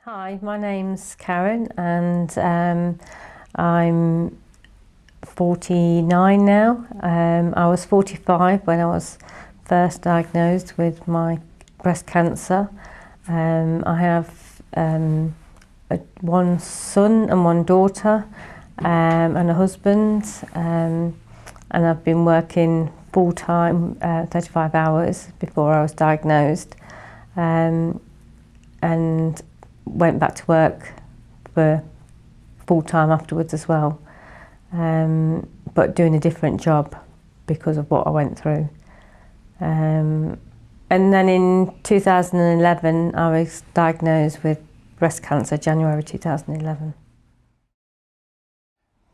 Hi, my name's Karen and I'm 49 now. I was 45 when I was first diagnosed with my breast cancer. I have one son and one daughter and a husband, and I've been working full-time, 35 hours before I was diagnosed, and went back to work for full-time afterwards as well, but doing a different job because of what I went through. And then in 2011 I was diagnosed with breast cancer, January 2011.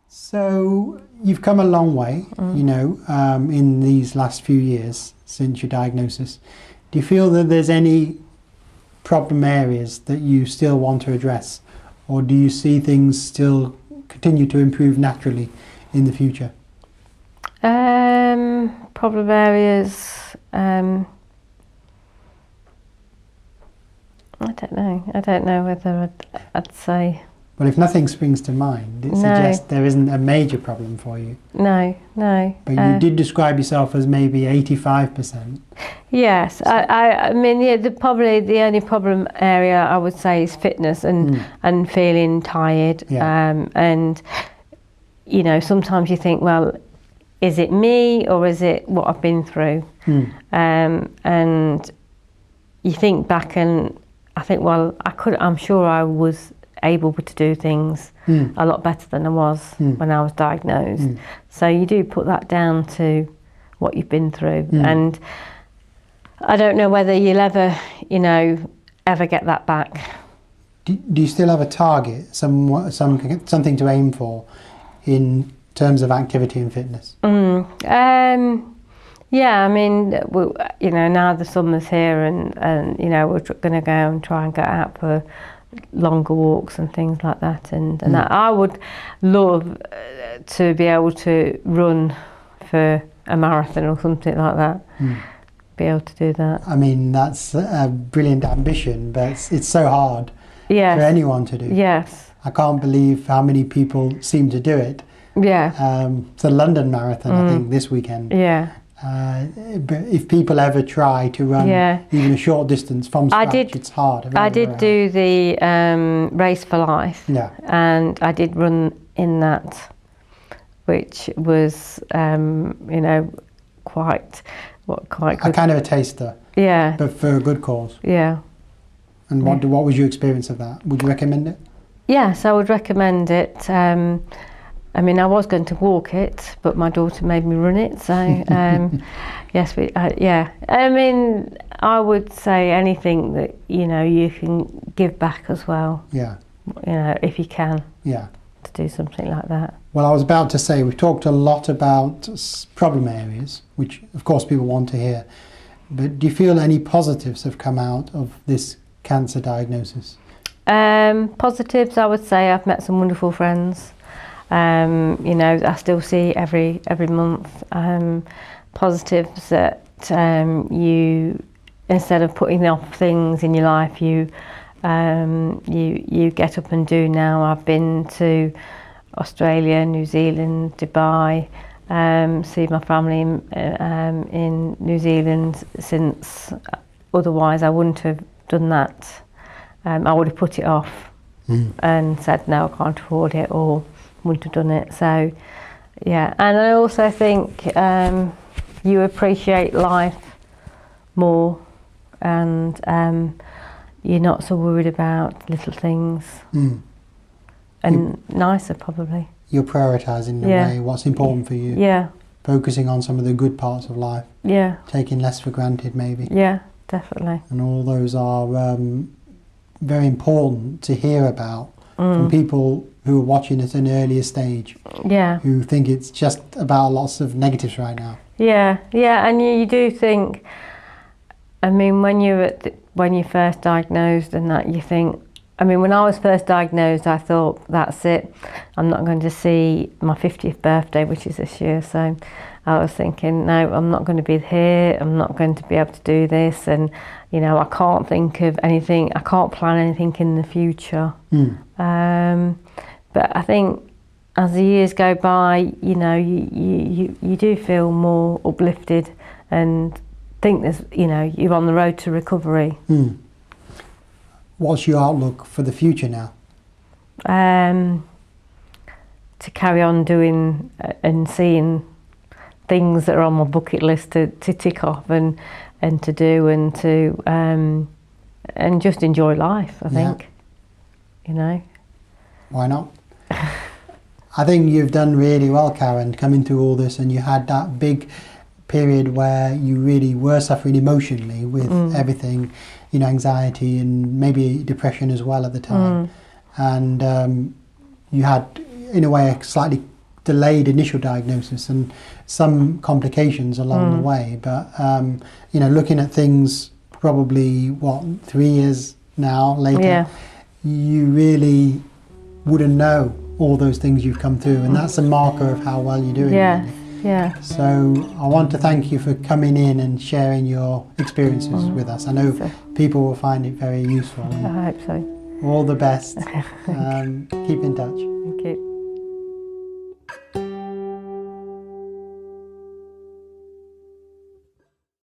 So you've come a long way, in these last few years since your diagnosis. Do you feel that there's any problem areas that you still want to address, or do you see things still continue to improve naturally in the future? Problem areas, I don't know whether I'd say. Well, if nothing springs to mind, it suggests there isn't a major problem for you. No. But you did describe yourself as maybe 85%. Yes, I mean, probably the only problem area I would say is fitness and feeling tired. Yeah. And, sometimes you think, well, is it me or is it what I've been through? And you think back and I think, well, I'm sure I was able to do things a lot better than I was when I was diagnosed. So you do put that down to what you've been through. And I don't know whether you'll ever, ever get that back. Do you still have a target, something to aim for in terms of activity and fitness? Yeah, I mean, now the summer's here and we're going to go and try and get out for longer walks and things like that, and I would love to be able to run for a marathon or something like that. Be able to do that. I mean, that's a brilliant ambition, but it's so hard for anyone to do. Yes. I can't believe how many people seem to do it. Yeah. The London Marathon, I think, this weekend. Yeah. But if people ever try to run even a short distance from scratch, it's hard. I did do the Race for Life, and I did run in that, which was, quite good. A kind of a taster. Yeah. But for a good cause. Yeah. And what was your experience of that? Would you recommend it? Yes, I would recommend it. I mean, I was going to walk it, but my daughter made me run it. So, yes, I mean, I would say anything that, you can give back as well. Yeah. If you can. Yeah. To do something like that. Well, I was about to say, we've talked a lot about problem areas, which of course people want to hear. But do you feel any positives have come out of this cancer diagnosis? Positives, I would say I've met some wonderful friends. I still see every month. Positives that you, instead of putting off things in your life, you get up and do now. I've been to Australia, New Zealand, Dubai, see my family in New Zealand since. Otherwise, I wouldn't have done that. I would have put it off and said, no, I can't afford it, or wouldn't have done it. So, yeah. And I also think you appreciate life more, and you're not so worried about little things. And nicer, probably. You're prioritising in a way what's important for you. Yeah. Focusing on some of the good parts of life. Yeah. Taking less for granted, maybe. Yeah, definitely. And all those are very important to hear about from people who are watching at an earlier stage. Yeah. Who think it's just about lots of negatives right now. Yeah, and you do think, I mean, when you're first diagnosed and that, you think, I mean, when I was first diagnosed, I thought, that's it. I'm not going to see my 50th birthday, which is this year. So I was thinking, no, I'm not going to be here. I'm not going to be able to do this. And, you know, I can't think of anything. I can't plan anything in the future. But I think as the years go by, you know, you do feel more uplifted and think there's, you know, you're on the road to recovery. What's your outlook for the future now? To carry on doing and seeing things that are on my bucket list to tick off and to do and to and just enjoy life, I think. You know. Why not? I think you've done really well, Karen, coming through all this, and you had that big period where you really were suffering emotionally with everything, you know, anxiety and maybe depression as well at the time. And you had, in a way, a slightly delayed initial diagnosis and some complications along the way. But, you know, looking at things probably, 3 years now later, you really wouldn't know all those things you've come through, and that's a marker of how well you're doing. Yeah. So I want to thank you for coming in and sharing your experiences with us. I know people will find it very useful. I hope so. All the best. Keep in touch.